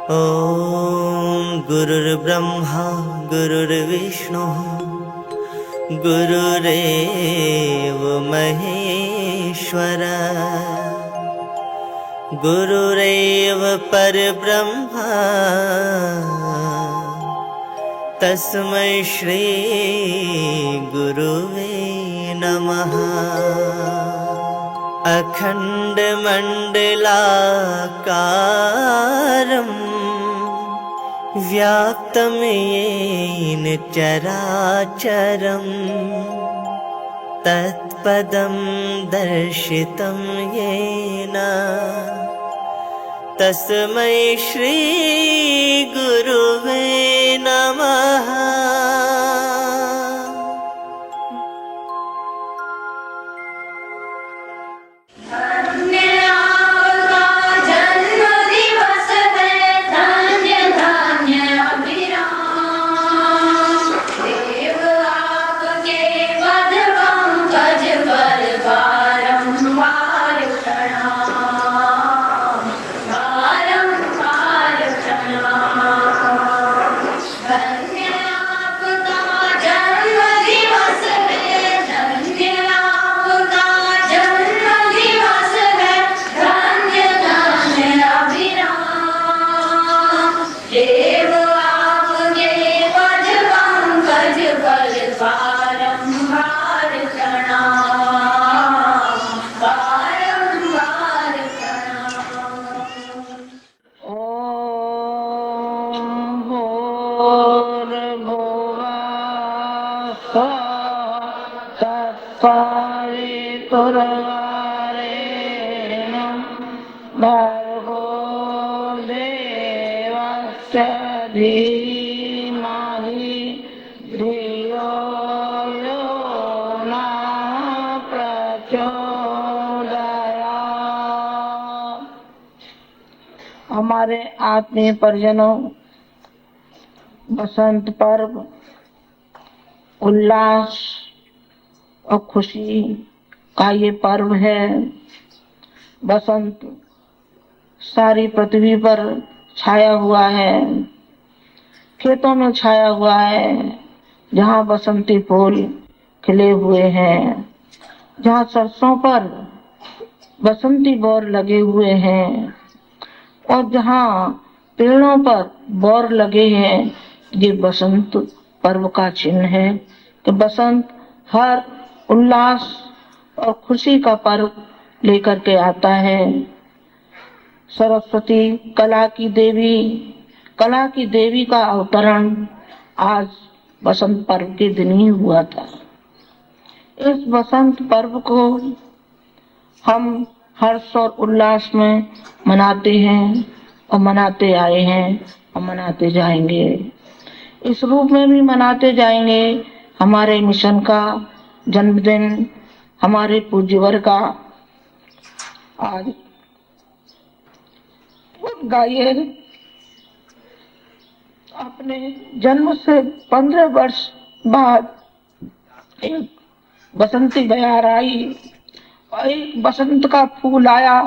ॐ गुरुर्ब्रह्मा गुरुर्विष्णु गुरुरेव महेश्वर गुरुरेव परब्रह्मा तस्मै श्री गुरुवे नमः। अखण्डमण्डलाकारं व्याप्तं येन चराचरं तत्पदं दर्शितं येन तस्मै श्री गुरुवे नमः। भर्गो देवस्य धीमहि धियो यो नः प्रचोदयात्। हमारे आत्मीय परिजनों, बसंत पर्व उल्लास और खुशी का ये पर्व है। बसंत सारी पृथ्वी पर छाया हुआ है, खेतों में छाया हुआ है, जहाँ बसंती फूल खिले हुए हैं, जहाँ सरसों पर बसंती बोर लगे हुए हैं और जहाँ पेड़ों पर बोर लगे हैं। ये बसंत पर्व का चिन्ह है कि बसंत हर उल्लास और खुशी का पर्व लेकर के आता है। सरस्वती कला की देवी का अवतरण आज बसंत पर्व के दिन ही हुआ था। इस बसंत पर्व को हम हर्ष और उल्लास में मनाते हैं और मनाते आए हैं और मनाते जाएंगे। इस रूप में भी मनाते जाएंगे। हमारे मिशन का जन्मदिन, हमारे पूज्यवर का आज गाये अपने जन्म से 15 वर्ष बाद एक बसंती बयार आई और एक बसंत का फूल आया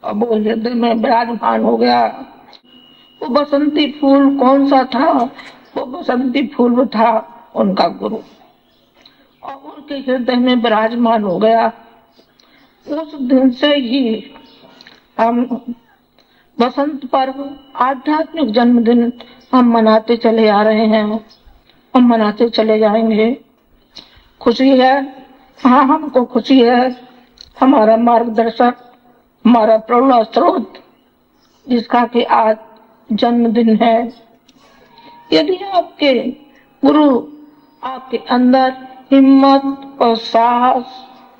और वो हृदय में विराजमान हो गया। वो बसंती फूल कौन सा था? वो बसंती फूल था उनका गुरु और उनके हृदय में विराजमान हो गया। उस दिन से ही हम बसंत पर्व आध्यात्मिक जन्मदिन हम मनाते चले आ रहे हैं, हम मनाते चले जाएंगे। खुशी है, हाँ हमको खुशी है। हमारा मार्गदर्शक, हमारा प्रेरणा स्रोत जिसका कि आज जन्मदिन है। यदि आपके गुरु आपके अंदर हिम्मत और साहस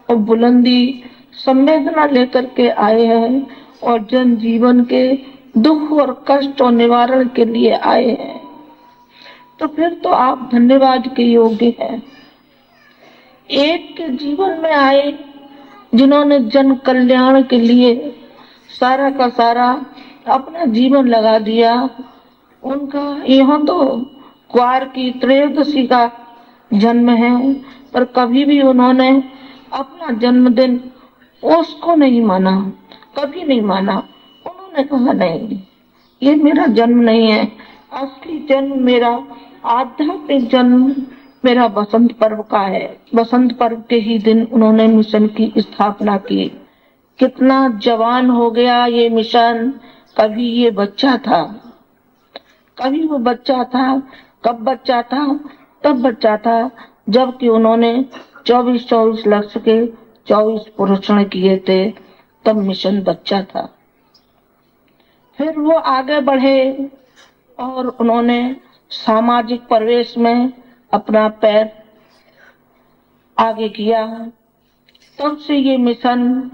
और बुलंदी संवेदना लेकर के आए हैं और जन जीवन के दुख और कष्ट और निवारण के लिए आए हैं, तो फिर तो आप धन्यवाद के योग्य हैं। एक के जीवन में आए जिन्होंने जन कल्याण के लिए सारा का सारा अपना जीवन लगा दिया। उनका यहाँ तो क्वार की त्रयोदशी का जन्म है, पर कभी भी उन्होंने अपना जन्मदिन उसको नहीं माना, कभी नहीं माना। उन्होंने कहा नहीं, ये मेरा जन्म नहीं है। असली जन्म मेरा, आध्यात्मिक जन्म मेरा बसंत पर्व का है। बसंत पर्व के ही दिन उन्होंने मिशन की स्थापना की। कितना जवान हो गया ये मिशन। कभी ये बच्चा था, कभी वो बच्चा था। कब बच्चा था? तब बच्चा था जबकि उन्होंने 24 लक्ष्य के 24 पोषण किए थे, तब मिशन बच्चा था। फिर वो आगे बढ़े और उन्होंने सामाजिक प्रवेश में अपना पैर आगे किया। तब से ये मिशन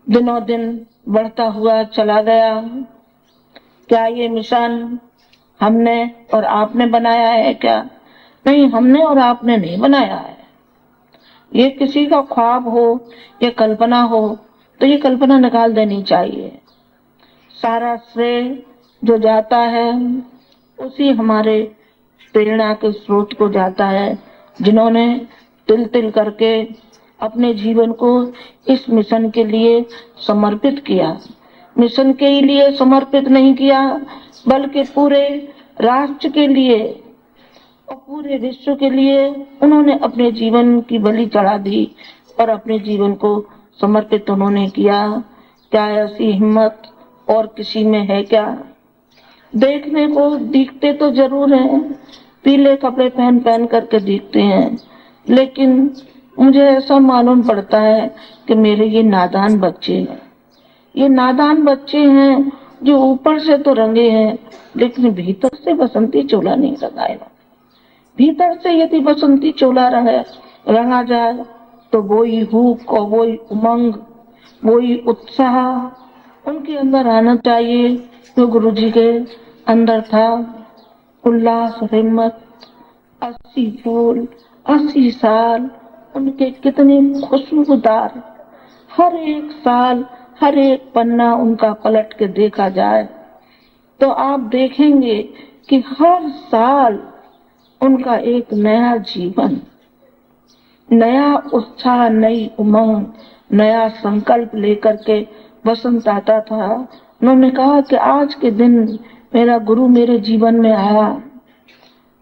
दिनों दिन बढ़ता हुआ चला गया। क्या ये मिशन हमने और आपने बनाया है क्या? नहीं, हमने और आपने नहीं बनाया है। ये किसी का ख्वाब हो, ये कल्पना हो, तो ये कल्पना निकाल देनी चाहिए। सारा श्रेय जो जाता है उसी हमारे प्रेरणा के स्रोत को जाता है, जिन्होंने तिल तिल करके अपने जीवन को इस मिशन के लिए समर्पित किया। मिशन के लिए समर्पित नहीं किया, बल्कि पूरे राष्ट्र के लिए और पूरे विश्व के लिए उन्होंने अपने जीवन की बलि चढ़ा दी और अपने जीवन को समर्पित उन्होंने किया। क्या ऐसी हिम्मत और किसी में है क्या? देखने को दिखते तो जरूर हैं, पीले कपड़े पहन पहन करके दिखते हैं, लेकिन मुझे ऐसा मालूम पड़ता है कि मेरे ये नादान बच्चे हैं। ये नादान बच्चे हैं जो ऊपर से तो रंगे हैं, लेकिन भीतर से बसंती चोला नहीं रंगाया। भीतर से यदि बसंती चोला रंगा जाए तो वही भूख और वही उमंग, वही उत्साह उनके अंदर आना चाहिए जो गुरु जी के अंदर था। उल्लास, हिम्मत, 80 फूल, 80 साल उनके कितने खुशबूदार। हर एक साल, हर एक पन्ना उनका पलट के देखा जाए तो आप देखेंगे कि हर साल उनका एक नया जीवन, नया उत्साह, नई उमंग, नया संकल्प लेकर के बसंत आता था। उन्होंने कहा कि आज के दिन मेरा गुरु मेरे जीवन में आया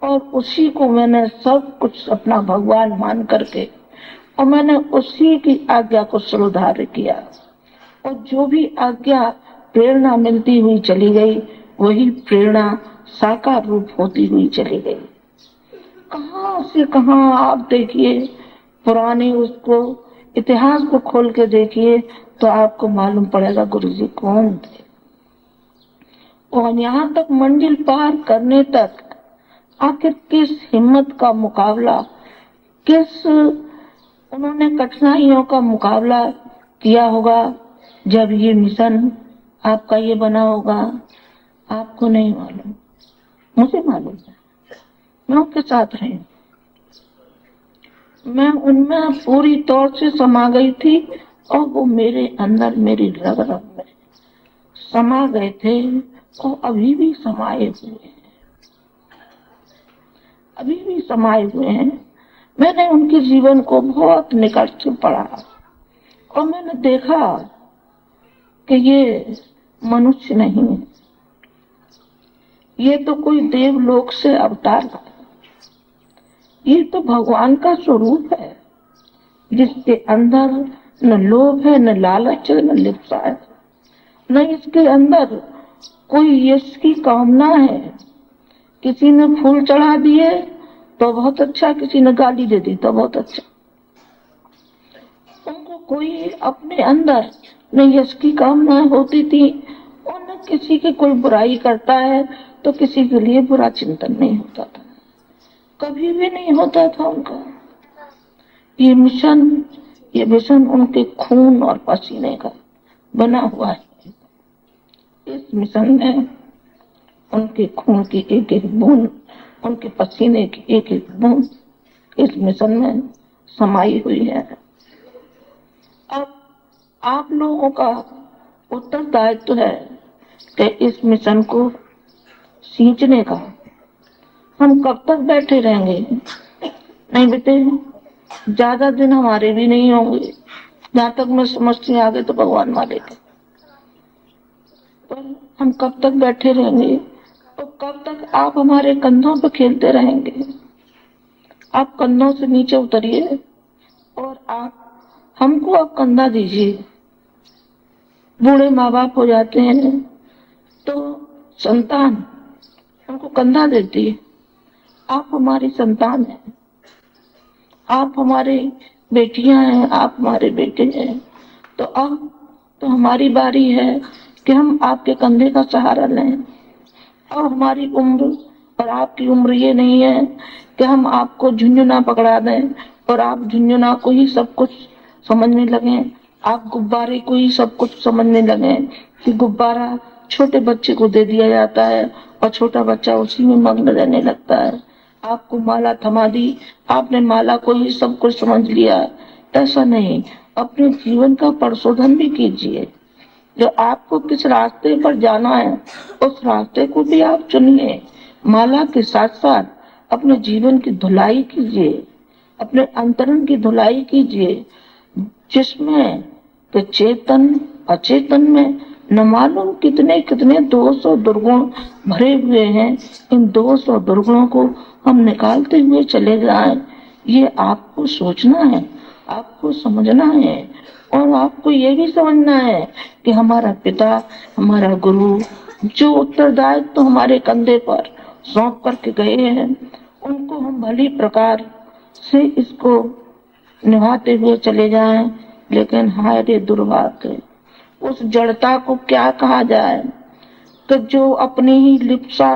और उसी को मैंने सब कुछ अपना भगवान मान करके और मैंने उसी की आज्ञा को श्रद्धार्य किया और जो भी आज्ञा प्रेरणा मिलती हुई चली गई वही प्रेरणा साकार रूप होती हुई चली गई। कहां से कहां आप देखिए, पुराने उसको इतिहास को खोल के देखिए तो आपको मालूम पड़ेगा गुरु जी कौन थे। और यहाँ तक मंजिल पार करने तक आखिर किस हिम्मत का मुकाबला, किस उन्होंने कठिनाइयों का मुकाबला किया होगा जब ये मिशन आपका ये बना होगा। आपको नहीं मालूम, मुझे मालूम है। मैं उनके साथ रही, मैं उनमें पूरी तौर से समा गई थी और वो मेरे अंदर, मेरी रग रग में समा गए थे और अभी भी समाये हुए हैं, अभी भी समाये हुए हैं। मैंने उनके जीवन को बहुत निकट से पढ़ा और मैंने देखा कि ये मनुष्य नहीं है, ये तो कोई देवलोक से अवतार है, ये तो भगवान का स्वरूप है जिसके अंदर न लोभ है, न लालच है, न लिप्सा है, न इसके अंदर कोई यश की कामना है। किसी ने फूल चढ़ा दिए तो बहुत अच्छा, किसी ने गाली दे दी तो बहुत अच्छा। उनको कोई अपने अंदर न यश की कामना होती थी और न किसी की कोई बुराई करता है तो किसी के लिए बुरा चिंतन नहीं होता था, कभी भी नहीं होता था उनका। ये मिशन उनके खून और पसीने का बना हुआ है। इस मिशन में उनके खून की एक एक बूंद, उनके पसीने की एक एक बूंद इस मिशन में समाई हुई है। अब आप लोगों का उत्तरदायित्व है कि इस मिशन को सींचने का। हम कब तक बैठे रहेंगे? नहीं बेटे, ज्यादा दिन हमारे भी नहीं होंगे। जहां तक मैं समझती आगे तो भगवान वाले के, पर हम कब तक बैठे रहेंगे और कब तक आप हमारे कंधों पर खेलते रहेंगे? आप कंधों से नीचे उतरिए और आप हमको आप कंधा दीजिए। बूढ़े माँ बाप हो जाते हैं तो संतान उनको कंधा देती है। आप हमारी संतान हैं, आप हमारी बेटियां हैं, आप हमारे बेटे हैं। तो अब तो हमारी बारी है कि हम आपके कंधे का सहारा लें। और हमारी उम्र और आपकी उम्र ये नहीं है कि हम आपको झुंझुना पकड़ा दें और आप झुंझुना को ही सब कुछ समझने लगे, आप गुब्बारे को ही सब कुछ समझने लगे कि गुब्बारा छोटे बच्चे को दे दिया जाता है और छोटा बच्चा उसी में मग्न रहने लगता है। आपको माला थमा दी, आपने माला को ही सब कुछ समझ लिया। ऐसा नहीं, अपने जीवन का परिशोधन भी कीजिए। जो आपको किस रास्ते पर जाना है उस रास्ते को भी आप चुनिए। माला के साथ साथ अपने जीवन की धुलाई कीजिए, अपने अंतरंग की धुलाई कीजिए, जिसमें तो चेतन अचेतन में न मालूम कितने कितने दोष और दुर्गुण भरे हुए हैं। इन दोष और दुर्गुणों को हम निकालते हुए चले जाएं। ये आपको सोचना है, आपको समझना है और आपको ये भी समझना है कि हमारा पिता, हमारा गुरु जो उत्तरदायित्व तो हमारे कंधे पर सौंप करके गए हैं, उनको हम भली प्रकार से इसको निभाते हुए चले जाएं। लेकिन हाय रे दुर्भाग्य, उस जड़ता को क्या कहा जाए कि जो अपनी ही लिप्सा,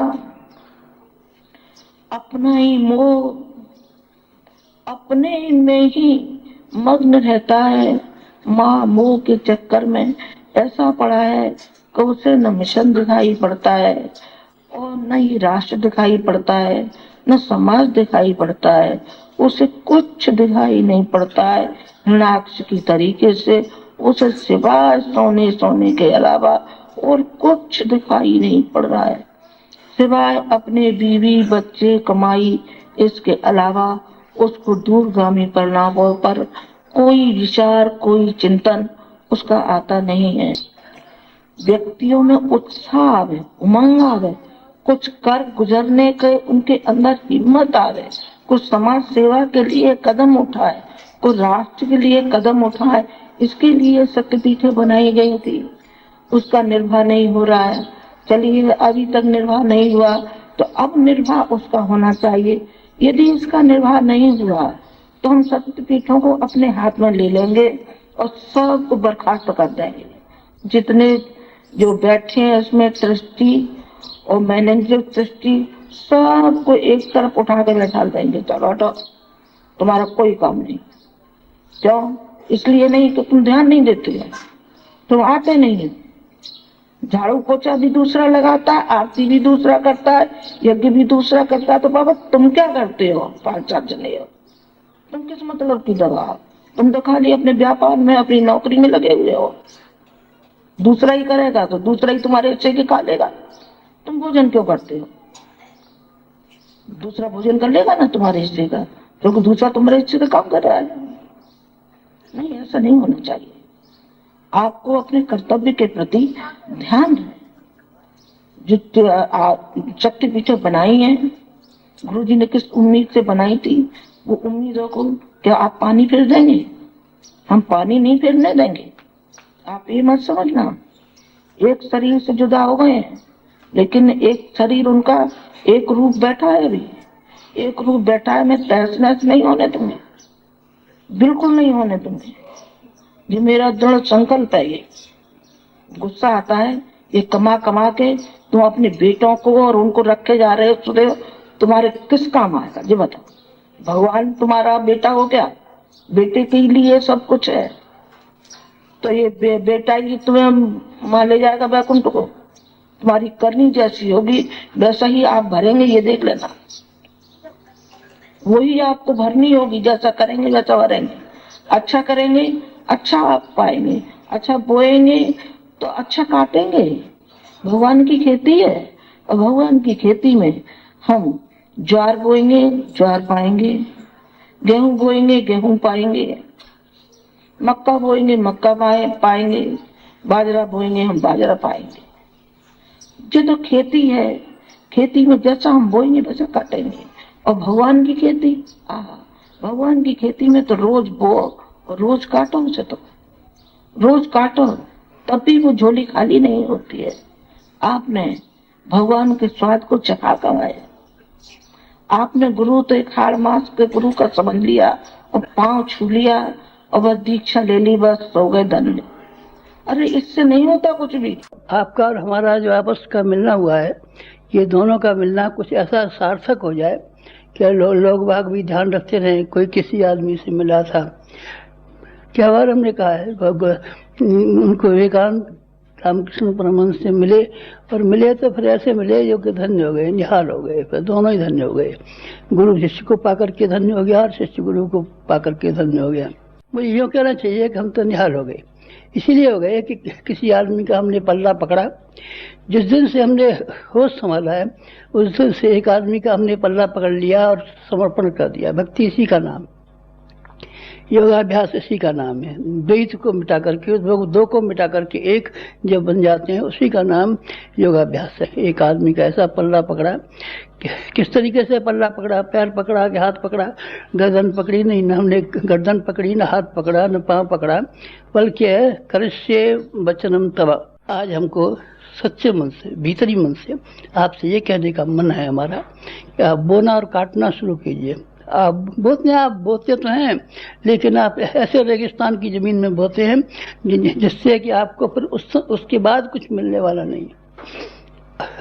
अपना ही मोह, अपने में ही मग्न रहता है, माँ मोह के चक्कर में ऐसा पड़ा है कि उसे न मिशन दिखाई पड़ता है और न ही राष्ट्र दिखाई पड़ता है, न समाज दिखाई पड़ता है, उसे कुछ दिखाई नहीं पड़ता है। हृणाक्ष की तरीके से उसे सिवाय सोने सोने के अलावा और कुछ दिखाई नहीं पड़ रहा है, सिवाय अपने बीवी बच्चे कमाई, इसके अलावा उसको दूरगामी परिणामों पर कोई विचार, कोई चिंतन उसका आता नहीं है। व्यक्तियों में उत्साह आवे, उमंग आवे, कुछ कर गुजरने के उनके अंदर हिम्मत आवे, कुछ समाज सेवा के लिए कदम उठाए, कुछ राष्ट्र के लिए कदम उठाए। इसके लिए शक्तिपीठें बनाई गई थी, उसका निर्वाह नहीं हो रहा है। चलिए अभी तक निर्वाह नहीं हुआ तो अब निर्वाह उसका होना चाहिए। यदि इसका निर्वाह नहीं हुआ तो हम शक्तिपीठों को अपने हाथ में ले लेंगे और सबको बर्खास्त कर देंगे। जितने जो बैठे हैं इसमें ट्रस्टी और मैनेजर ट्रस्टी सबको एक तरफ उठा कर बैठा देंगे। चलो हटो, तुम्हारा कोई काम नहीं। क्यों? इसलिए नहीं कि तुम ध्यान नहीं देते हो, तुम आते नहीं है। झाड़ू पोछा भी दूसरा लगाता है, आरती भी दूसरा करता है, यज्ञ भी दूसरा करता है। तो बाबा तुम क्या करते हो? 5-4 जने हो, तुम किस मतलब की दवा? तुम तो खाली अपने व्यापार में, अपनी नौकरी में लगे हुए हो। दूसरा ही करेगा तो दूसरा ही तुम्हारे हिस्से के खा लेगा। तुम भोजन क्यों करते हो? दूसरा भोजन कर लेगा ना तुम्हारे हिस्से का, क्योंकि दूसरा तुम्हारे हिस्से का काम कर रहा है। नहीं, ऐसा नहीं होना चाहिए। आपको अपने कर्तव्य के प्रति ध्यान है। जो शक्तिपीठें बनाई हैं, गुरु जी ने किस उम्मीद से बनाई थी? वो उम्मीदों को क्या आप पानी फेर देंगे? हम पानी नहीं फेरने देंगे। आप ये मत समझना, एक शरीर से जुदा हो गए हैं, लेकिन एक शरीर उनका एक रूप बैठा है। अभी एक रूप बैठा है। मैं तहस नहस नहीं होने दूंगी, बिल्कुल नहीं होने दूंगी। ये मेरा दृढ़ संकल्प है। ये गुस्सा आता है, ये कमा कमा के तुम अपने बेटों को और उनको रखे जा रहे हो, तुम्हारे किस काम आएगा? ये बताओ। भगवान तुम्हारा बेटा हो क्या? बेटे के लिए सब कुछ है। तो ये बेटा ही तुम्हें मान ले जाएगा वैकुंठ को। तुम्हारी करनी जैसी होगी वैसा ही आप भरेंगे, ये देख लेना। वही आपको भरनी होगी, जैसा करेंगे वैसा भरेंगे। अच्छा करेंगे अच्छा आप पाएंगे, अच्छा बोएंगे तो अच्छा काटेंगे। भगवान की खेती है और भगवान की खेती में हम ज्वार बोएंगे ज्वार पाएंगे, गेहूं बोएंगे गेहूं पाएंगे, मक्का बोएंगे मक्का पाएंगे, बाजरा बोएंगे हम बाजरा पाएंगे। ये तो खेती है, खेती में जैसा हम बोएंगे वैसा काटेंगे। और भगवान की खेती, भगवान की खेती में तो रोज बो और रोज काटो, उसे तो रोज काटो, तब भी वो झोली खाली नहीं होती है। आपने भगवान के स्वाद को चखा गवाया। आपने गुरु तो एक हाड़ मास के गुरु का संबंध लिया और पांव छू लिया और बस दीक्षा ले ली, बस हो गए धन्य। अरे इससे नहीं होता कुछ भी। आपका और हमारा जो आपस का मिलना हुआ है, ये दोनों का मिलना कुछ ऐसा सार्थक हो जाए कि लोग बाग भी ध्यान रखते रहे। कोई किसी आदमी से मिला था, क्या बार हमने कहा है, उनको विवेकानंद रामकृष्ण परमहंस से मिले, और मिले तो फिर ऐसे मिले जो कि धन्य हो गए, निहाल हो गए, फिर दोनों ही धन्य हो गए। गुरु शिष्य को पाकर के धन्य हो गया और शिष्य गुरु को पाकर के धन्य हो गया। मुझे यूँ कहना चाहिए कि हम तो निहाल हो गए। इसीलिए हो गए कि किसी आदमी का हमने पल्ला पकड़ा। जिस दिन से हमने होश संभाला है, उस दिन से एक आदमी का हमने पल्ला पकड़ लिया और समर्पण कर दिया। भक्ति इसी का नाम, योगाभ्यास इसी का नाम है। द्वैत को मिटा करके, दो को मिटा करके एक जब बन जाते हैं, उसी का नाम योगाभ्यास है। एक आदमी का ऐसा पल्ला पकड़ा, किस तरीके से पल्ला पकड़ा, पैर पकड़ा कि हाथ पकड़ा, गर्दन पकड़ी नहीं, न हमने गर्दन पकड़ी, न हाथ पकड़ा, न पांव पकड़ा, बल्कि करिष्ये वचनम तव। आज हमको सच्चे मन से, भीतरी मन से आपसे ये कहने का मन है हमारा कि आप बोना और काटना शुरू कीजिए। आप बोते तो हैं, लेकिन आप ऐसे रेगिस्तान की जमीन में बोते हैं जिससे कि आपको फिर उसके बाद कुछ मिलने वाला नहीं है।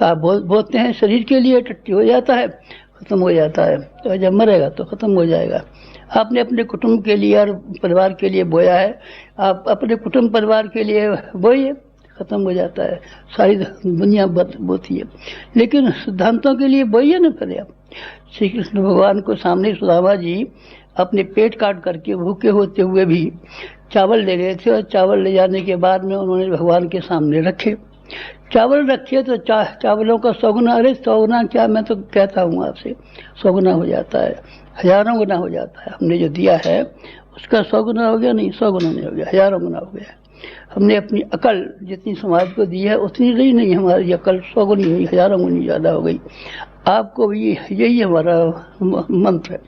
आप बोते हैं शरीर के लिए, टट्टी हो जाता है, खत्म हो जाता है, तो जब मरेगा तो खत्म हो जाएगा। आपने अपने कुटुंब के लिए और परिवार के लिए बोया है, आप अपने कुटुंब परिवार के लिए बोइए, खत्म हो जाता है, सारी दुनिया बोती है। लेकिन सिद्धांतों के लिए बोइए ना पहले आप। श्री कृष्ण भगवान को सामने सुदामा जी अपने पेट काट करके भूखे होते हुए भी चावल ले गए थे, और चावल ले जाने के बाद में उन्होंने भगवान के सामने रखे। चावल रखे तो चावलों का 100 गुना, अरे 100 गुना क्या, मैं तो कहता हूँ आपसे 100 गुना हो जाता है, हजारों गुना हो जाता है। हमने जो दिया है उसका 100 गुना हो गया, नहीं 100 गुना नहीं हो गया, हजारों गुना हो गया। हमने अपनी अकल जितनी समाज को दी है उतनी रही नहीं, हमारी अकल 100 गुनी हुई, हजारों गुनी ज्यादा हो गई। आपको भी यही हमारा मंत्र है।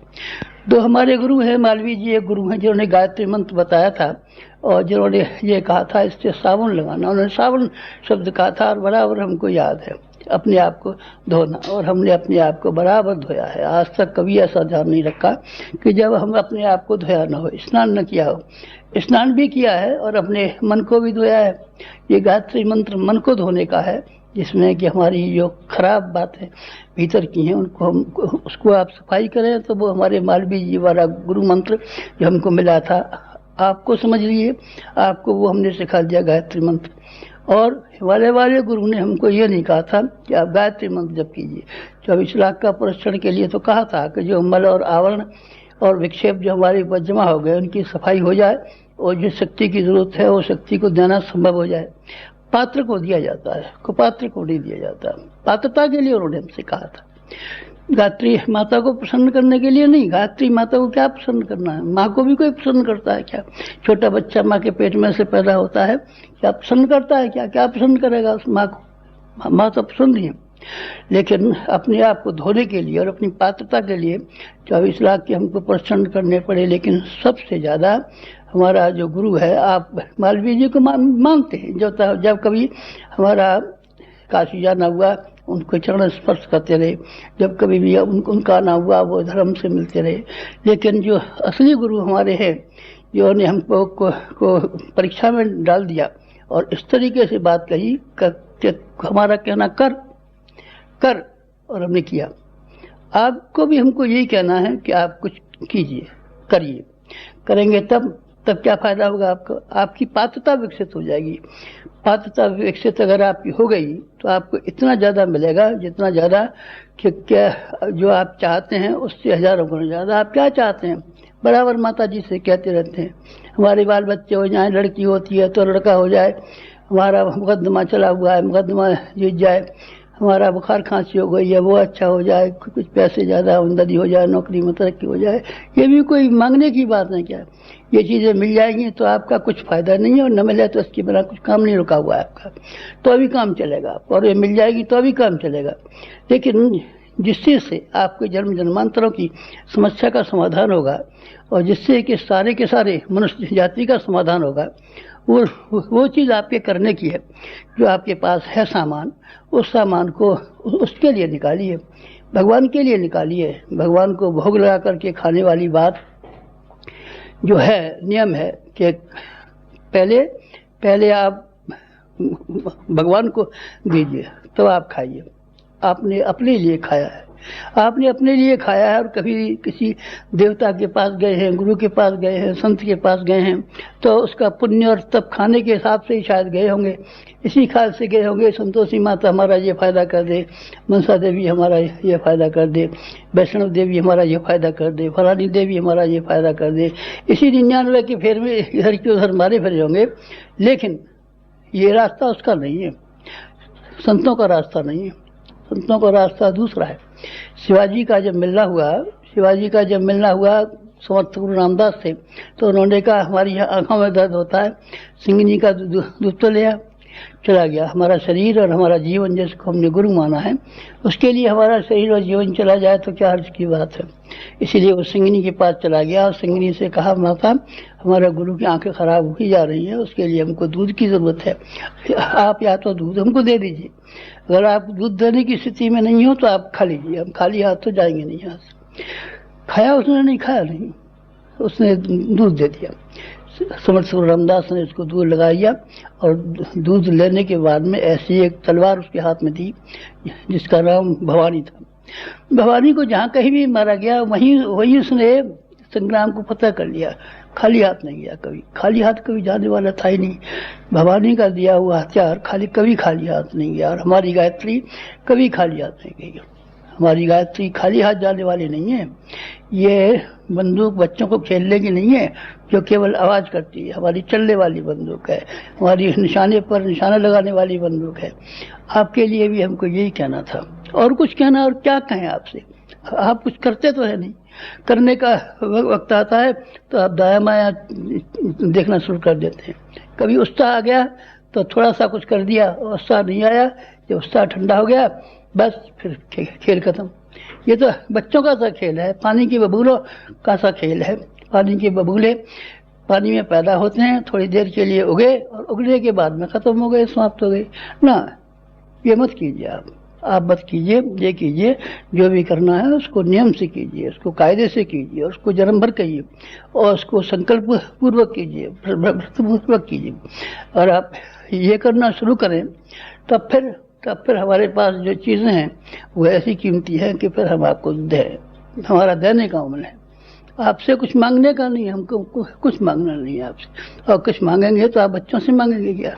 दो हमारे गुरु हैं, मालवीय जी एक गुरु हैं जिन्होंने गायत्री मंत्र बताया था, और जिन्होंने ये कहा था इससे साबुन लगाना, उन्होंने साबुन शब्द कहा था, और बराबर हमको याद है अपने आप को धोना, और हमने अपने आप को बराबर धोया है। आज तक कभी ऐसा ध्यान नहीं रखा कि जब हम अपने आप को धोया ना हो, स्नान न किया हो। स्नान भी किया है और अपने मन को भी धोया है। ये गायत्री मंत्र मन को धोने का है, जिसमें कि हमारी जो खराब बातें भीतर की हैं उनको उसको आप सफाई करें। तो वो हमारे मालवीय जी वाला गुरु मंत्र जो हमको मिला था, आपको समझ लीजिए, आपको वो हमने सिखा दिया गायत्री मंत्र। और वाले गुरु ने हमको ये नहीं कहा था कि आप गायत्री मंत्र जप कीजिए। 24 लाख का पुरस्कार के लिए तो कहा था कि जो मल और आवरण और विक्षेप जो हमारे ऊपर जमा हो गए उनकी सफाई हो जाए, और जिस शक्ति की जरूरत है वो शक्ति को देना संभव हो जाए। पात्र को दिया जाता है, कुपात्र को नहीं दिया जाता। पात्रता के लिए उन्होंने हमसे कहा था, गायत्री माता को प्रसन्न करने के लिए नहीं। गायत्री माता को क्या प्रसन्न करना है? माँ को भी कोई प्रसन्न करता है क्या? छोटा बच्चा माँ के पेट में से पैदा होता है, क्या प्रसन्न करता है क्या? क्या प्रसन्न करेगा उस माँ को? माँ तो प्रसन्न ही है। लेकिन अपने आप को धोने के लिए और अपनी पात्रता के लिए 24 लाख के हमको प्रसन्न करने पड़े। लेकिन सबसे ज्यादा हमारा जो गुरु है, आप मालवीय जी को मानते हैं। जब कभी हमारा काशी जाना हुआ उनको चरण स्पर्श करते रहे, जब कभी भी उनका आना हुआ वो धर्म से मिलते रहे। लेकिन जो असली गुरु हमारे हैं, जिन्होंने हमको को परीक्षा में डाल दिया और इस तरीके से बात कही कि हमारा कहना कर, और हमने किया। आपको भी हमको यही कहना है कि आप कुछ कीजिए, करिए। करेंगे तब क्या फायदा होगा आपको? आपकी पात्रता विकसित हो जाएगी। पात्रता विकसित अगर आपकी हो गई तो आपको इतना ज्यादा मिलेगा, जितना ज्यादा कि क्या जो आप चाहते हैं उससे हजारों गुना ज्यादा। आप क्या चाहते हैं? बराबर माता जी से कहते रहते हैं, हमारे बाल बच्चे हो जाए, लड़की होती है तो लड़का हो जाए, हमारा मुकदमा चला हुआ है, मुकदमा जीत जाए, हमारा बुखार खांसी हो गई है वो अच्छा हो जाए, कुछ पैसे ज्यादा आमदनी हो जाए, नौकरी में तरक्की हो जाए। ये भी कोई मांगने की बात नहीं क्या? ये चीज़ें मिल जाएंगी तो आपका कुछ फायदा नहीं है, और न मिले तो इसके बिना कुछ काम नहीं रुका हुआ है आपका, तो अभी काम चलेगा आपका, और ये मिल जाएगी तो अभी काम चलेगा। लेकिन जिससे से आपके जन्म जन्मांतरों की समस्या का समाधान होगा, और जिससे कि सारे के सारे मनुष्य जाति का समाधान होगा, वो चीज़ आपके करने की है। जो आपके पास है सामान, उस सामान को उसके लिए निकालिए, भगवान के लिए निकालिए। भगवान को भोग लगा करके खाने वाली बात जो है, नियम है कि पहले आप भगवान को दीजिए तो आप खाइए। आपने अपने लिए खाया है, आपने अपने लिए खाया है, और कभी किसी देवता के पास गए हैं, गुरु के पास गए हैं, संत के पास गए हैं, तो उसका पुण्य और तब खाने के हिसाब से ही शायद गए होंगे, इसी ख्याल से गए होंगे संतोषी माता हमारा ये फ़ायदा कर दे, मनसा देवी हमारा ये फ़ायदा कर दे, वैष्णव देवी हमारा ये फ़ायदा कर दे, फलानी देवी हमारा ये फ़ायदा कर दे। इसी 99 के फेर में इधर की उधर मारे फिरे होंगे, लेकिन ये रास्ता उसका नहीं है, संतों का रास्ता नहीं है। संतों का रास्ता दूसरा है। शिवाजी का जब मिलना हुआ समर्थ गुरु रामदास से, तो उन्होंने कहा हमारी आंखों में दर्द होता है, सिंगनी का दूध तो लिया, चला गया। हमारा शरीर और हमारा जीवन जिसको हमने गुरु माना है, उसके लिए हमारा शरीर और जीवन चला जाए तो क्या अर्थ की बात है। इसीलिए वो सिंगनी के पास चला गया और सिंगनी से कहा, माता हमारा गुरु की आंखें खराब हुई जा रही हैं, उसके लिए हमको दूध की ज़रूरत है, आप या तो दूध हमको दे दीजिए, अगर आप दूध देने की स्थिति में नहीं हो तो आप खा लीजिए, हम खाली हाथ तो जाएंगे नहीं यहाँ से। खाया उसने? नहीं खाया, नहीं, उसने दूध दे दिया। समर्थ गुरु रामदास ने उसको दूध लगाया, और दूध लेने के बाद में ऐसी एक तलवार उसके हाथ में थी जिसका नाम भवानी था। भवानी को जहाँ कहीं भी मारा गया वहीं उसने संग्राम को फतह कर लिया। खाली हाथ नहीं गया कभी, खाली हाथ कभी जाने वाला था ही नहीं। भवानी का दिया हुआ हथियार कभी खाली हाथ नहीं गया, और हमारी गायत्री कभी खाली हाथ नहीं गई। हमारी गायत्री खाली हाथ जाने वाली नहीं है। ये बंदूक बच्चों को खेलने की नहीं है जो केवल आवाज़ करती है, हमारी चलने वाली बंदूक है, हमारी निशाने पर निशाना लगाने वाली बंदूक है। आपके लिए भी हमको यही कहना था, और कुछ कहना, और क्या कहें आपसे। आप कुछ करते तो है नहीं, करने का वक्त आता है तो आप दाया माया देखना शुरू कर देते हैं। कभी उत्साह आ गया तो थोड़ा सा कुछ कर दिया, और उत्साह नहीं आया, जब उत्साह ठंडा हो गया बस फिर खेल खत्म। ये तो बच्चों का सा खेल है, पानी के बबूलों का सा खेल है। पानी के बबूले पानी में पैदा होते हैं, थोड़ी देर के लिए उगे, और उगने के बाद में खत्म हो गए, समाप्त हो गए ना। ये मत कीजिए आप मत कीजिए। ये कीजिए, जो भी करना है उसको नियम से कीजिए, उसको कायदे से कीजिए, उसको जन्म भर कहिए, और उसको संकल्प पूर्वक कीजिए, व्रतपूर्वक कीजिए। और आप ये करना शुरू करें तब फिर हमारे पास जो चीज़ें हैं वो ऐसी कीमती हैं कि फिर हम आपको दें। हमारा देने का अमल है, आपसे कुछ मांगने का नहीं, हमको कुछ मांगना नहीं है आपसे। और कुछ मांगेंगे तो आप बच्चों से मांगेंगे क्या?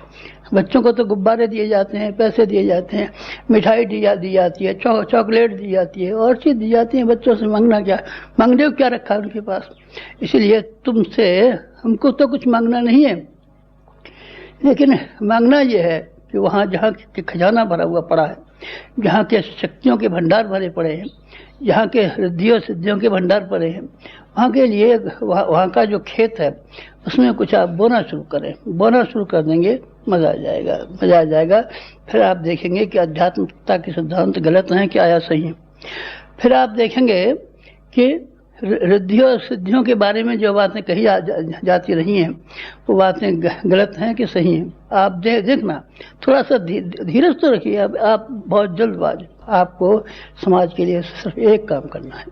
बच्चों को तो गुब्बारे दिए जाते हैं, पैसे दिए जाते हैं, मिठाई दी जाती है, चॉकलेट दी जाती है, और चीज़ दी जाती है। बच्चों से मांगना क्या? मांगने को क्या रखा है उनके पास? इसलिए तुमसे हमको तो कुछ मांगना नहीं है, लेकिन मांगना ये है कि वहाँ जहाँ के खजाना भरा हुआ पड़ा है, जहाँ के शक्तियों के भंडार भरे पड़े हैं, जहाँ के रिद्धियों सिद्धियों के भंडार पड़े हैं, वहाँ के लिए वहाँ का जो खेत है उसमें कुछ आप बोना शुरू करें। बोना शुरू कर देंगे, मज़ा आ जाएगा। फिर आप देखेंगे कि आध्यात्मिकता के सिद्धांत गलत हैं कि आया सही है। फिर आप देखेंगे कि रिद्धियों और सिद्धियों के बारे में जो बातें कही जाती रही हैं वो बातें गलत हैं कि सही हैं। आप देखना, थोड़ा सा धीरज तो रखिए। आप बहुत जल्दबाज। आपको समाज के लिए सिर्फ एक काम करना है,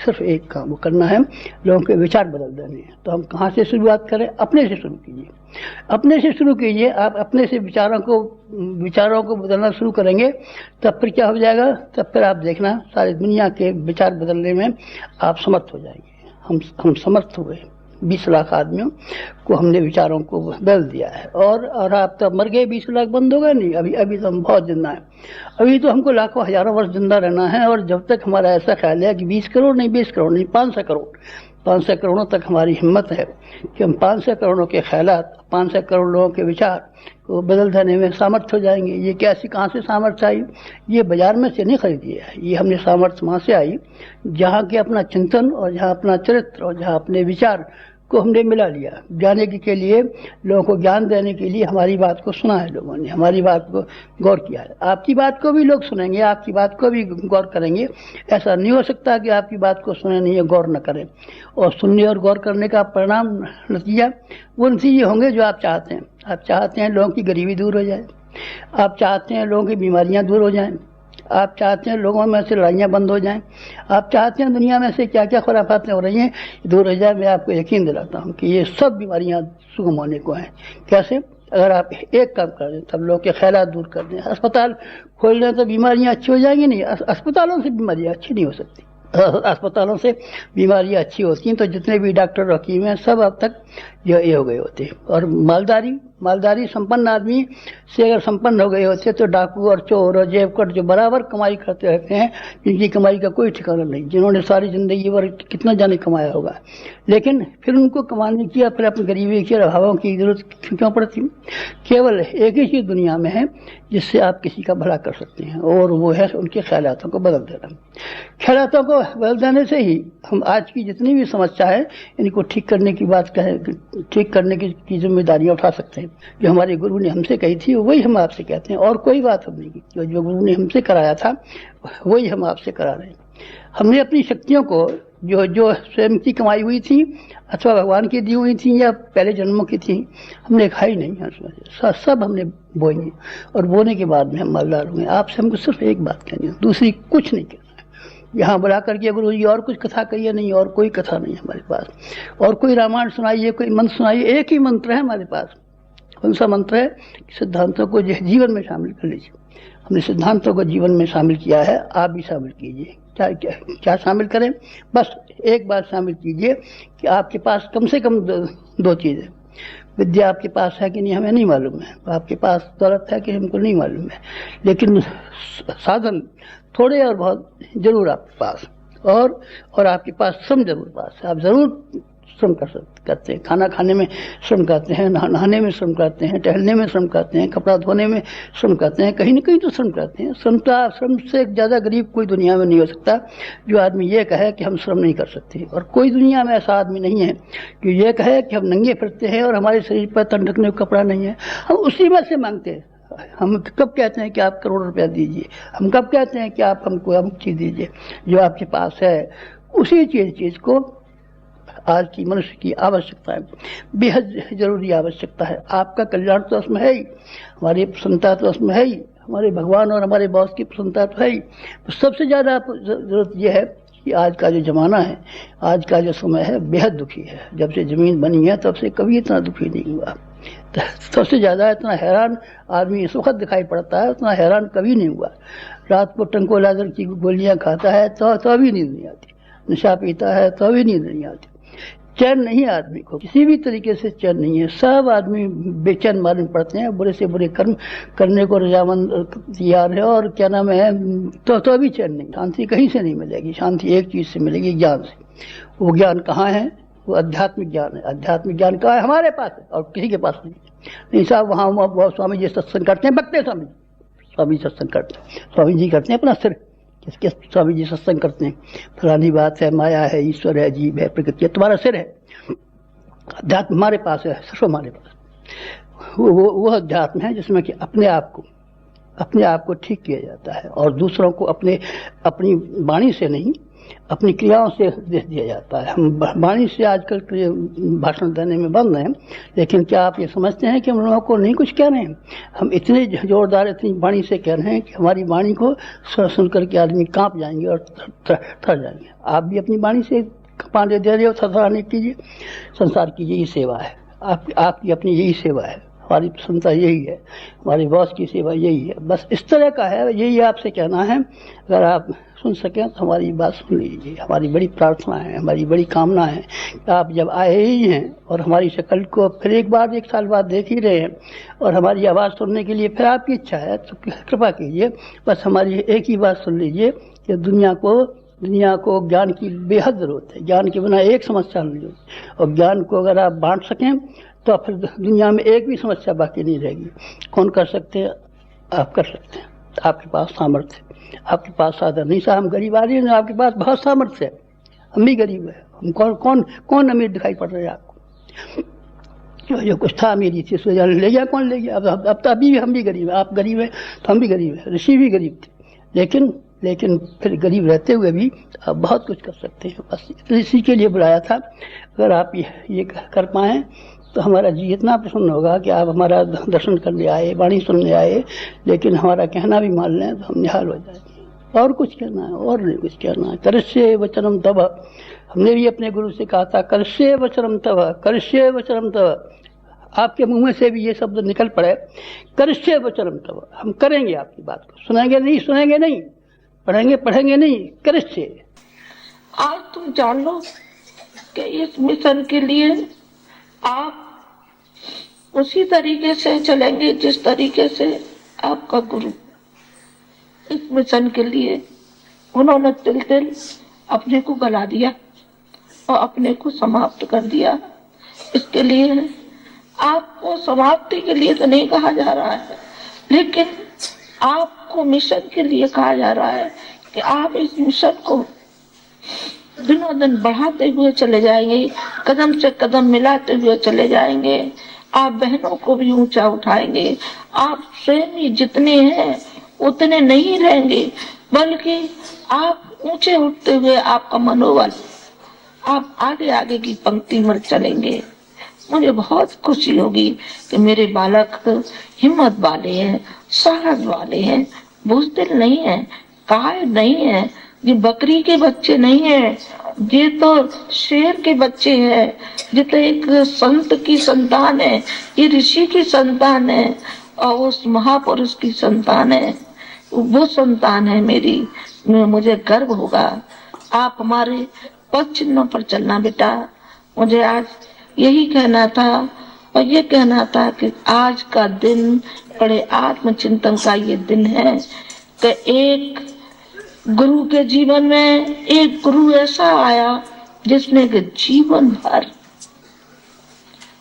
सिर्फ एक काम वो करना है, लोगों के विचार बदल देने हैं। तो हम कहाँ से शुरुआत करें? अपने से शुरू कीजिए, अपने से शुरू कीजिए। आप अपने से विचारों को बदलना शुरू करेंगे, तब फिर क्या हो जाएगा? तब फिर आप देखना सारी दुनिया के विचार बदलने में आप समर्थ हो जाएंगे। हम समर्थ हुए। 20 लाख आदमियों को हमने विचारों को बदल दिया है। और आप तब मर गए, 20 लाख बंद हो गए? नहीं, अभी तो हम बहुत जिंदा हैं। अभी तो हमको लाखों हजारों वर्ष जिंदा रहना है। और जब तक हमारा ऐसा ख्याल है कि 20 करोड़ नहीं, 20 करोड़ नहीं, 500 करोड़ों तक हमारी हिम्मत है कि हम 500 करोड़ों के ख्यालात, 500 करोड़ लोगों के विचार को बदल देने में सामर्थ्य हो जाएंगे। ये कहाँ से सामर्थ्य आई? ये बाजार में से नहीं खरीदी है, ये हमने सामर्थ्य वहाँ से आई जहाँ के अपना चिंतन और जहाँ अपना चरित्र और जहाँ अपने विचार को हमने मिला लिया। जाने के लिए, लोगों को ज्ञान देने के लिए हमारी बात को सुना है, लोगों ने हमारी बात को गौर किया है। आपकी बात को भी लोग सुनेंगे, आपकी बात को भी गौर करेंगे। ऐसा नहीं हो सकता कि आपकी बात को सुने नहीं, गौर न करें। और सुनने और गौर करने का परिणाम, नतीजा वो नतीजे होंगे जो आप चाहते हैं। आप चाहते हैं लोगों की गरीबी दूर हो जाए, आप चाहते हैं लोगों की बीमारियां दूर हो जाएं, आप चाहते हैं लोगों में से लड़ाइयाँ बंद हो जाएं, आप चाहते हैं दुनिया में से क्या क्या खुराफातें हो रही हैं दूर हो जाए। मैं आपको यकीन दिलाता हूँ कि ये सब बीमारियाँ सुगम होने को हैं। कैसे? अगर आप एक काम कर दें, सब लोग के ख्यालात दूर कर दें, अस्पताल खोल दें, तो बीमारियाँ अच्छी हो जाएंगी? नहीं, अस्पतालों से बीमारियाँ अच्छी नहीं हो सकती। अस्पतालों से बीमारियाँ अच्छी होती हैं तो जितने भी डॉक्टर हकीम हैं सब अब तक ये हो गए होते। और मालदारी संपन्न आदमी से अगर संपन्न हो गए होते तो डाकू और चोर और जेबकट जो बराबर कमाई करते रहते हैं, जिनकी कमाई का कोई ठिकाना नहीं, जिन्होंने सारी जिंदगी भर कितना जाने कमाया होगा, लेकिन फिर उनको कमाने की या फिर अपनी गरीबी की अभावों की जरूरत क्यों पड़ती? केवल एक ही चीज दुनिया में है जिससे आप किसी का भला कर सकते हैं, और वो है उनके ख्यालातों को बदल देना। ख्यालातों को बदल देने से ही हम आज की जितनी भी समस्या है इनको ठीक करने की बात कहें, ठीक करने की जिम्मेदारियां उठा सकते हैं। जो हमारे गुरु ने हमसे कही थी वही हम आपसे कहते हैं, और कोई बात हमने की। जो गुरु ने हमसे कराया था वही हम आपसे करा रहे हैं। हमने अपनी शक्तियों को जो स्वयं की कमाई हुई थी अथवा भगवान की दी हुई थी या पहले जन्मों की थी, हमने खाई नहीं है, सब हमने बोएंगे, और बोने के बाद में हम मालदार होंगे। आपसे हमको सिर्फ एक बात कहनी है, दूसरी कुछ नहीं कहना है। यहाँ बुला करके गुरु जी और कुछ कथा कहिए नहीं, और कोई कथा नहीं है हमारे पास, और कोई रामायण सुनाइए, कोई मंत्र सुनाइए। एक ही मंत्र है हमारे पास। कौन सा मंत्र है? सिद्धांतों को जीवन में शामिल कर लीजिए। हमने सिद्धांतों को जीवन में शामिल किया है, आप भी शामिल कीजिए। क्या शामिल करें? बस एक बात शामिल कीजिए कि आपके पास कम से कम दो चीज़ें। विद्या आपके पास है कि नहीं हमें नहीं मालूम है, आपके पास दौलत है कि हमको नहीं मालूम है, लेकिन साधन थोड़े और बहुत जरूर आपके पास, और आपके पास श्रम जरूर पास है। आप जरूर श्रम करते हैं, खाना खाने में श्रम करते हैं, नहाने में श्रम करते हैं, टहलने में श्रम करते हैं, कपड़ा धोने में श्रम करते हैं, कहीं न कहीं तो श्रम करते हैं। श्रम से ज़्यादा गरीब कोई दुनिया में नहीं हो सकता जो आदमी ये कहे कि हम श्रम नहीं कर सकते, और कोई दुनिया में ऐसा आदमी नहीं है कि ये कहे कि हम नंगे फिरते हैं और हमारे शरीर पर तन ढकने को कपड़ा नहीं है। हम उसी में से मांगते हैं। हम कब कहते हैं कि आप करोड़ रुपया दीजिए? हम कब कहते हैं कि आप हमको अमुक चीज़ दीजिए? जो आपके पास है उसी चीज़ को आज की मनुष्य की आवश्यकता है, बेहद जरूरी आवश्यकता है। आपका कल्याण तो उसमें है ही, हमारी प्रसन्नता तो उसमें है ही, हमारे भगवान और हमारे बॉस की प्रसन्नता तो है ही। तो सबसे ज़्यादा जरूरत यह है कि आज का जो जमाना है, आज का जो समय है, बेहद दुखी है। जब से ज़मीन बनी है तब से कभी इतना दुखी नहीं हुआ। सबसे ज़्यादा इतना हैरान आदमी इस वक्त दिखाई पड़ता है, उतना हैरान कभी नहीं हुआ। रात को टंकोलाजर की गोलियां खाता है तो अभी नींद नहीं आती, नशा पीता है तो अभी नींद नहीं आती। चैन नहीं है आदमी को, किसी भी तरीके से चैन नहीं है। सब आदमी बेचैन मालूम पड़ते हैं, बुरे से बुरे कर्म करने को रजामंद तैयार है, और क्या नाम है तो अभी चैन नहीं। शांति कहीं से नहीं मिलेगी। शांति एक चीज से मिलेगी, ज्ञान से। वो ज्ञान कहाँ है? वो आध्यात्मिक ज्ञान है। आध्यात्मिक ज्ञान कहाँ है? हमारे पास है, और किसी के पास नहीं। साहब वहाँ स्वामी जी सत्संग करते हैं, बकते स्वामी सत्संग करते हैं, स्वामी जी करते हैं अपना सिर, किसके स्वामी जी सत्संग करते हैं, फलानी बात है, माया है, ईश्वर है, जीव है, प्रकृति है, तुम्हारा सिर है। अध्यात्म हमारे पास है, सिर्फ हमारे पास। वो अध्यात्म है जिसमें कि अपने आप को ठीक किया जाता है, और दूसरों को अपनी वाणी से नहीं, अपनी क्रियाओं से उपदेश दिया जाता है। हम वाणी से आजकल भाषण देने में बंद हैं, लेकिन क्या आप ये समझते हैं कि हम लोगों को नहीं कुछ कह रहे हैं? हम इतने जोरदार इतनी वाणी से कह रहे हैं कि हमारी वाणी को सुन करके आदमी कांप जाएंगे और थर जाएंगे। आप भी अपनी वाणी से कांपने दे रहे हो, थरथराने कीजिए। संसार की यही सेवा है, आपकी अपनी यही सेवा है, हमारी प्रसन्नता यही है, हमारी बॉस की सेवा यही है। बस इस तरह का है, यही आपसे कहना है। अगर आप सुन सकें तो हमारी बात सुन लीजिए। हमारी बड़ी प्रार्थना है, हमारी बड़ी कामना है कि आप जब आए ही हैं और हमारी शक्ल को फिर एक साल बाद देख ही रहे हैं, और हमारी आवाज़ सुनने के लिए फिर आपकी इच्छा है, तो कृपा कीजिए बस हमारी एक ही बात सुन लीजिए कि दुनिया को ज्ञान की बेहद जरूरत है। ज्ञान के बिना एक समस्या नहीं होती, और ज्ञान को अगर आप बांट सकें तो फिर दुनिया में एक भी समस्या बाकी नहीं रहेगी। कौन कर सकते हैं? आप कर सकते हैं, आपके पास सामर्थ्य, आपके पास साधन। नहीं साहब हम गरीब आदमी हैं, आपके पास बहुत सामर्थ्य है, हम भी गरीब है। हम कौन अमीर दिखाई पड़ रहे हैं आपको? जो कुछ था मेरी थी उसको ले गया, कौन ले गया? अब तो अभी भी हम भी गरीब हैं, आप गरीब हैं तो हम भी गरीब हैं, ऋषि भी गरीब थे, लेकिन फिर गरीब रहते हुए भी आप बहुत कुछ कर सकते हैं। बस इसी के लिए बुलाया था। अगर आप ये कर पाएँ तो हमारा जी इतना प्रसन्न होगा कि आप हमारा दर्शन करने आए, वाणी सुनने आए, लेकिन हमारा कहना भी मान लें तो हम निहाल हो जाएंगे। और कुछ कहना है? और नहीं कुछ कहना है। करिष्ये वचनम तव, हमने भी अपने गुरु से कहा था, करिष्ये वचनम तव, करिष्ये वचनम तव। आपके मुंह में से भी ये शब्द निकल पड़े, करिष्ये वचनम तव, हम करेंगे आपकी बात को, सुनेंगे नहीं, पढ़ेंगे नहीं, करिष्ये। आज तुम जान लो कि इस मिशन के लिए आप उसी तरीके से चलेंगे जिस तरीके से आपका गुरु इस मिशन के लिए उन्होंने तिल अपने को गला दिया और अपने को समाप्त कर दिया। इसके लिए आपको समाप्ति के लिए तो नहीं कहा जा रहा है, लेकिन आपको मिशन के लिए कहा जा रहा है कि आप इस मिशन को दिनों दिन बढ़ाते हुए चले जाएंगे, कदम से कदम मिलाते हुए चले जाएंगे। आप बहनों को भी ऊंचा उठाएंगे। आप स्वयं ही जितने हैं उतने नहीं रहेंगे, बल्कि आप ऊंचे उठते हुए आपका मनोबल, आप आगे आगे की पंक्ति में चलेंगे। मुझे बहुत खुशी होगी कि मेरे बालक हिम्मत वाले हैं, साहस वाले हैं, बुज़दिल नहीं है, कायर नहीं है, ये बकरी के बच्चे नहीं है, ये तो शेर के बच्चे हैं, ये तो एक संत की संतान है, ये ऋषि की संतान है और उस महापुरुष की संतान है। वो संतान है मेरी, मुझे गर्व होगा। आप हमारे पद चिन्हों पर चलना बेटा। मुझे आज यही कहना था और ये कहना था कि आज का दिन बड़े आत्मचिंतन का ये दिन है कि एक गुरु के जीवन में एक गुरु ऐसा आया जिसने कि जीवन भर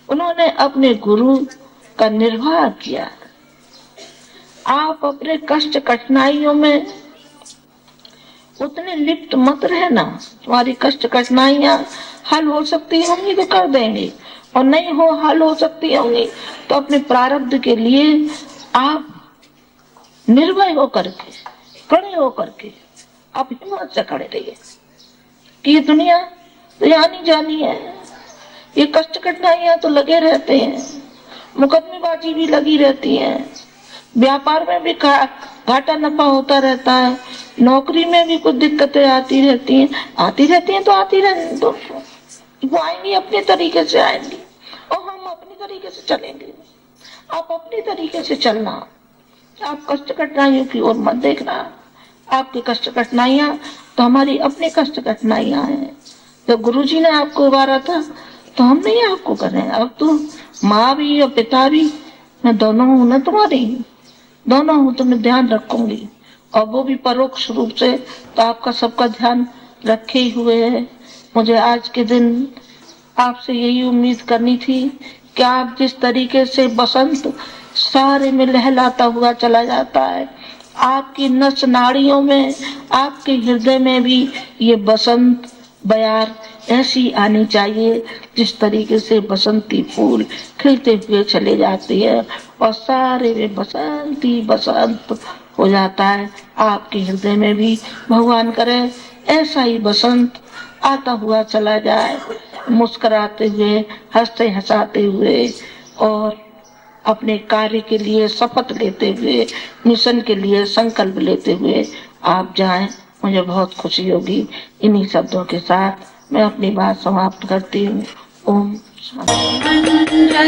उन्होंने अपने गुरु का निर्वाह किया। आप अपने कष्ट कठिनाइयों में उतने लिप्त मत रहना। तुम्हारी कष्ट कठिनाइयां हल हो सकती होंगी तो कर देंगे, और नहीं हल हो सकती होंगी तो अपने प्रारब्ध के लिए आप निर्भय होकर के, खड़े होकर के आप हिम्मत से खड़े रहिए कि ये दुनिया तो आनी जानी है। ये कष्ट कठिनाइयां तो लगे रहते हैं, मुकदमेबाजी भी लगी रहती है, व्यापार में भी घाटा नफा होता रहता है, नौकरी में भी कुछ दिक्कतें आती रहती हैं तो आती रहती दोस्तों। वो आएंगी, अपने तरीके से आएंगी और हम अपने तरीके से चलेंगे। आप अपने तरीके से चलना, आप कष्ट कठिनाइयों की ओर मत देखना। आपकी कष्ट कठिनाइयां तो हमारी अपनी कष्ट कठिनाइयां हैं। जब गुरुजी ने आपको उबारा था तो हम नहीं आपको कर रहे हैं। अब तो माँ भी और पिता भी, मैं दोनों हूँ ना, तुम्हारी दोनों हूँ, तुम्हें ध्यान रखूंगी, और वो भी परोक्ष रूप से तो आपका सबका ध्यान रखे ही हुए है। मुझे आज के दिन आपसे यही उम्मीद करनी थी कि आप जिस तरीके से बसंत सारे में लहलाता हुआ चला जाता है, आपकी नस नाड़ियों में, आपके हृदय में भी ये बसंत बयार ऐसी आनी चाहिए जिस तरीके से बसंती फूल खिलते हुए चले जाते हैं और सारे में बसंती बसंत हो जाता है। आपके हृदय में भी भगवान करे ऐसा ही बसंत आता हुआ चला जाए, मुस्कुराते हुए, हंसते हंसाते हुए और अपने कार्य के लिए शपथ लेते हुए, मिशन के लिए संकल्प लेते हुए आप जाएं। मुझे बहुत खुशी होगी। इन्हीं शब्दों के साथ मैं अपनी बात समाप्त करती हूँ। ओम शांति।